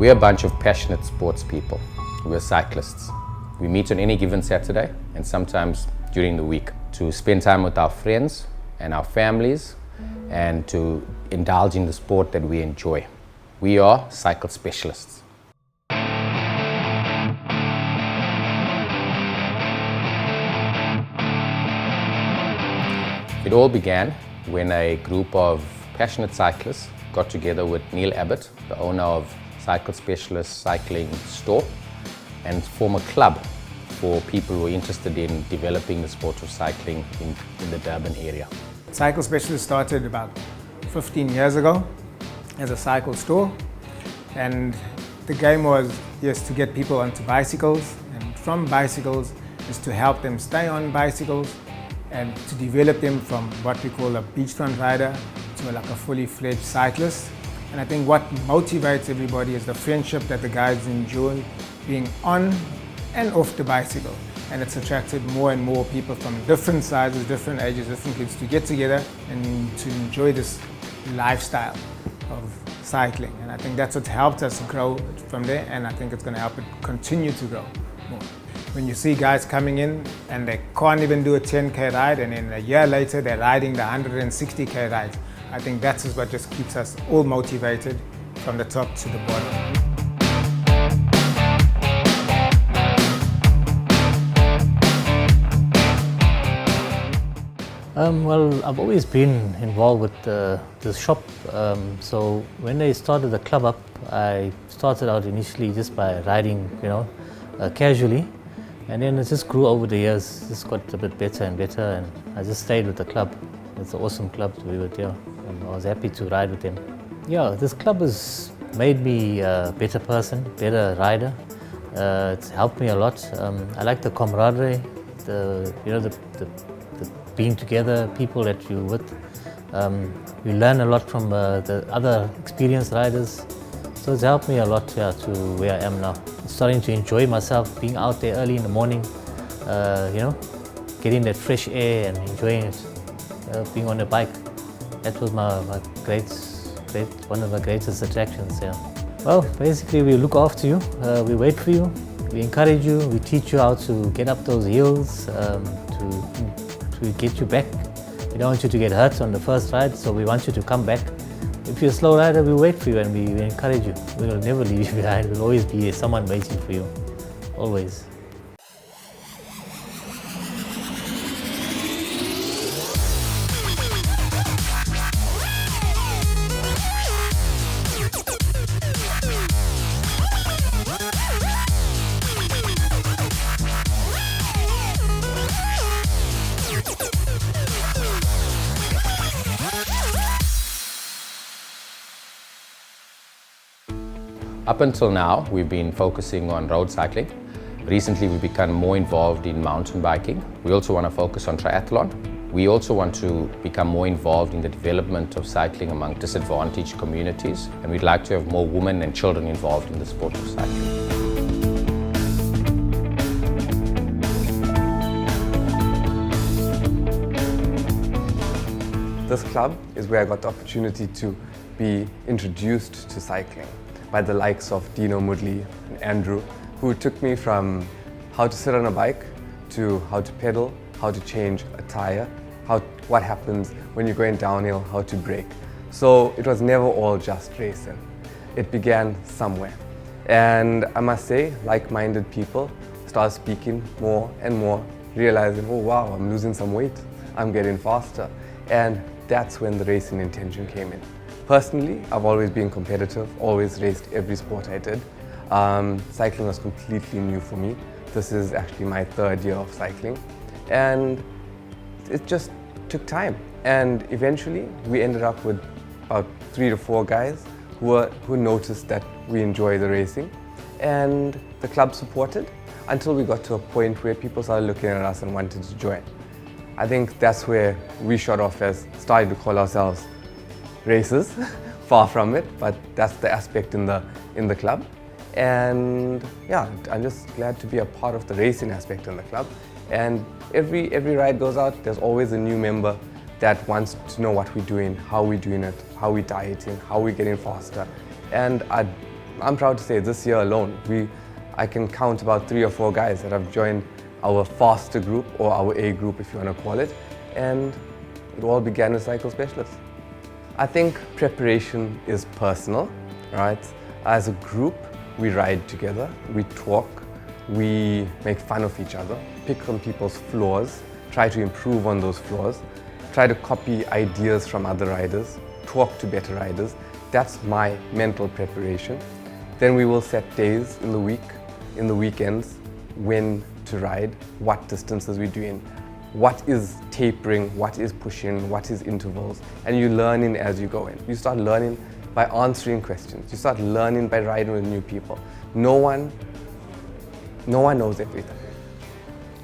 We're a bunch of passionate sports people. We're cyclists. We meet on any given Saturday and sometimes during the week to spend time with our friends and our families and to indulge in the sport that we enjoy. We are cycle specialists. It all began when a group of passionate cyclists got together with Neil Abbott, the owner of Cycle Specialist Cycling Store, and form a club for people who are interested in developing the sport of cycling in the Durban area. Cycle Specialist started about 15 years ago as a cycle store, and the game was just to get people onto bicycles, and from bicycles is to help them stay on bicycles and to develop them from what we call a beachfront rider to like a fully fledged cyclist. And I think what motivates everybody is the friendship that the guys enjoy being on and off the bicycle. And it's attracted more and more people from different sizes, different ages, different kids to get together and to enjoy this lifestyle of cycling. And I think that's what helped us grow from there, and I think it's going to help it continue to grow more. When you see guys coming in and they can't even do a 10K ride, and then a year later they're riding the 160K rides, I think that's what just keeps us all motivated from the top to the bottom. Well, I've always been involved with the shop. So when they started the club up, I started out initially just by riding, casually. And then it just grew over the years, just got a bit better and better, and I just stayed with the club. It's an awesome club to be with, and I was happy to ride with them. Yeah, this club has made me a better person, better rider. It's helped me a lot. I like the camaraderie, the being together, people that you're with. You learn a lot from the other experienced riders. So it's helped me a lot to where I am now. Starting to enjoy myself, being out there early in the morning, getting that fresh air and enjoying it, being on a bike. That was one of my greatest attractions. Yeah. Well, basically we look after you, we wait for you, we encourage you, we teach you how to get up those hills, to get you back. We don't want you to get hurt on the first ride, so we want you to come back. If you're a slow rider, we wait for you and we encourage you. We will never leave you behind. We'll always be someone waiting for you, always. Up until now, we've been focusing on road cycling. Recently, we've become more involved in mountain biking. We also want to focus on triathlon. We also want to become more involved in the development of cycling among disadvantaged communities, and we'd like to have more women and children involved in the sport of cycling. This club is where I got the opportunity to be introduced to cycling by the likes of Dino Mudley and Andrew, who took me from how to sit on a bike to how to pedal, how to change a tire, what happens when you're going downhill, how to brake. So it was never all just racing. It began somewhere. And I must say, like-minded people start speaking more and more, realizing, oh wow, I'm losing some weight, I'm getting faster. And that's when the racing intention came in. Personally, I've always been competitive, always raced every sport I did. Cycling was completely new for me. This is actually my third year of cycling, and it just took time. And eventually, we ended up with about 3 to 4 guys who noticed that we enjoy the racing, and the club supported until we got to a point where people started looking at us and wanted to join. I think that's where we shot off as starting to call ourselves racers. Far from it, but that's the aspect in the club. And yeah, I'm just glad to be a part of the racing aspect in the club. And every ride goes out, there's always a new member that wants to know what we're doing, how we're doing it, how we're dieting, how we're getting faster. And I I'm proud to say this year alone, I can count about 3 or 4 guys that have joined our faster group, or our A group if you want to call it, and it all began as cycle specialists. I think preparation is personal, right? As a group, we ride together, we talk, we make fun of each other, pick on people's flaws, try to improve on those flaws, try to copy ideas from other riders, talk to better riders. That's my mental preparation. Then we will set days in the week, in the weekends, when to ride, what distances we're doing, what is tapering, what is pushing, what is intervals, and you're learning as you go in. You start learning by answering questions. You start learning by riding with new people. No one knows everything.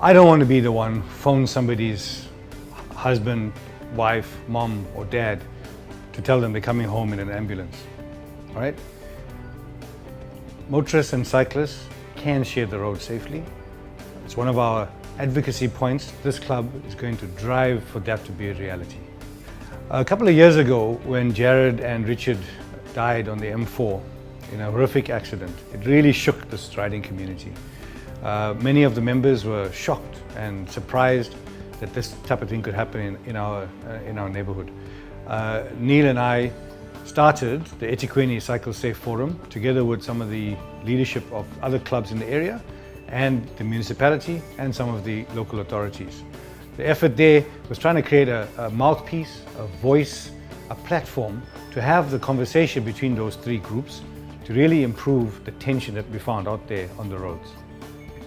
I don't want to be the one phone somebody's husband, wife, mom, or dad to tell them they're coming home in an ambulance. All right? Motorists and cyclists can share the road safely. It's one of our advocacy points. This club is going to drive for that to be a reality. A couple of years ago, when Jared and Richard died on the M4 in a horrific accident, it really shook the riding community. Many of the members were shocked and surprised that this type of thing could happen in our neighborhood. Neil and I started the eThekwini Cycle Safe Forum together with some of the leadership of other clubs in the area and the municipality and some of the local authorities. The effort there was trying to create a mouthpiece, a voice, a platform to have the conversation between those 3 groups to really improve the tension that we found out there on the roads.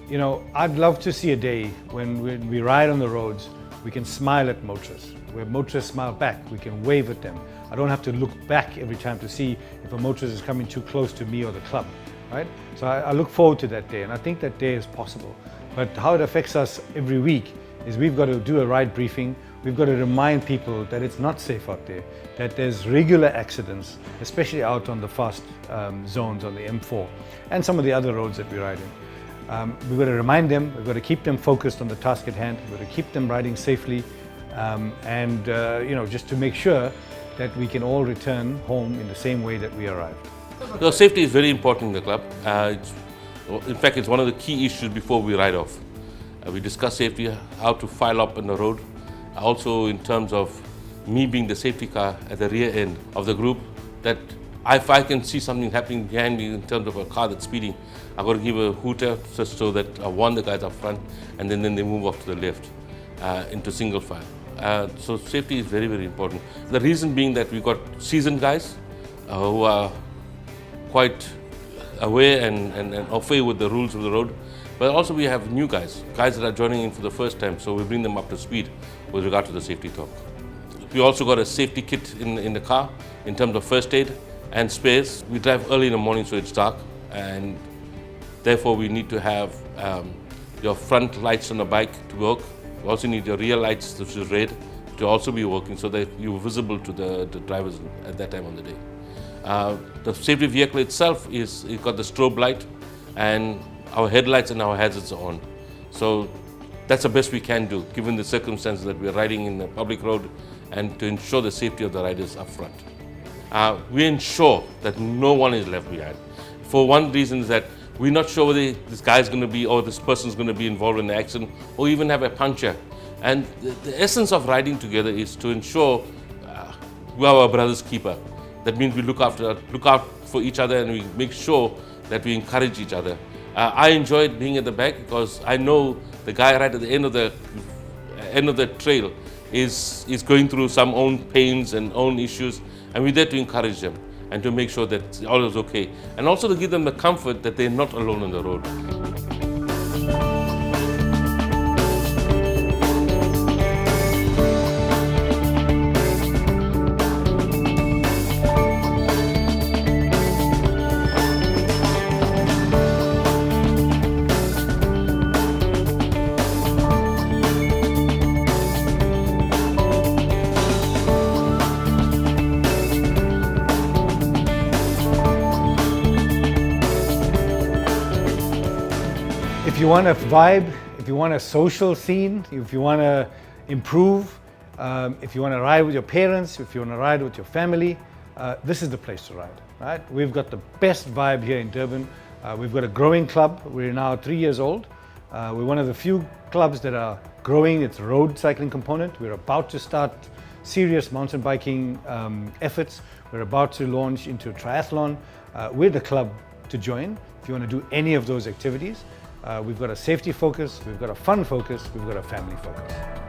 You know, I'd love to see a day when we ride on the roads, we can smile at motorists. Where motorists smile back, we can wave at them. I don't have to look back every time to see if a motorist is coming too close to me or the club, right? So I look forward to that day, and I think that day is possible. But how it affects us every week is we've got to do a ride briefing. We've got to remind people that it's not safe out there, that there's regular accidents, especially out on the fast zones on the M4 and some of the other roads that we ride in. We've got to remind them, we've got to keep them focused on the task at hand, we've got to keep them riding safely, and you know, just to make sure that we can all return home in the same way that we arrived. So safety is very important in the club. In fact, it's one of the key issues before we ride off. We discuss safety, how to file up on the road. Also in terms of me being the safety car at the rear end of the group, that if I can see something happening behind me in terms of a car that's speeding, I've got to give a hooter just so that I warn the guys up front, and then they move off to the left into single file. So safety is very, very important. The reason being that we've got seasoned guys who are quite aware and au fait with the rules of the road, but also we have new guys that are joining in for the first time, so we bring them up to speed with regard to the safety talk. We also got a safety kit in the car in terms of first aid and spares. We drive early in the morning so it's dark, and therefore we need to have your front lights on the bike to work. You also need your rear lights, which is red, to also be working so that you're visible to the drivers at that time on the day. The safety vehicle itself it's got the strobe light, and our headlights and our hazards are on. So that's the best we can do given the circumstances that we're riding in the public road, and to ensure the safety of the riders up front. We ensure that no one is left behind. For one reason is that we're not sure whether this guy's going to be or this person's going to be involved in the accident or even have a puncture. And the essence of riding together is to ensure we are our brother's keeper. That means we look out for each other, and we make sure that we encourage each other. I enjoyed being at the back because I know the guy right at the end of the trail is going through some own pains and own issues, and we're there to encourage them and to make sure that all is okay, and also to give them the comfort that they're not alone on the road. If you want a vibe, if you want a social scene, if you want to improve, if you want to ride with your parents, if you want to ride with your family, this is the place to ride. right? We've got the best vibe here in Durban. We've got a growing club. We're now 3 years old. We're one of the few clubs that are growing its road cycling component. We're about to start serious mountain biking efforts. We're about to launch into triathlon. We're the club to join if you want to do any of those activities. We've got a safety focus, we've got a fun focus, we've got a family focus.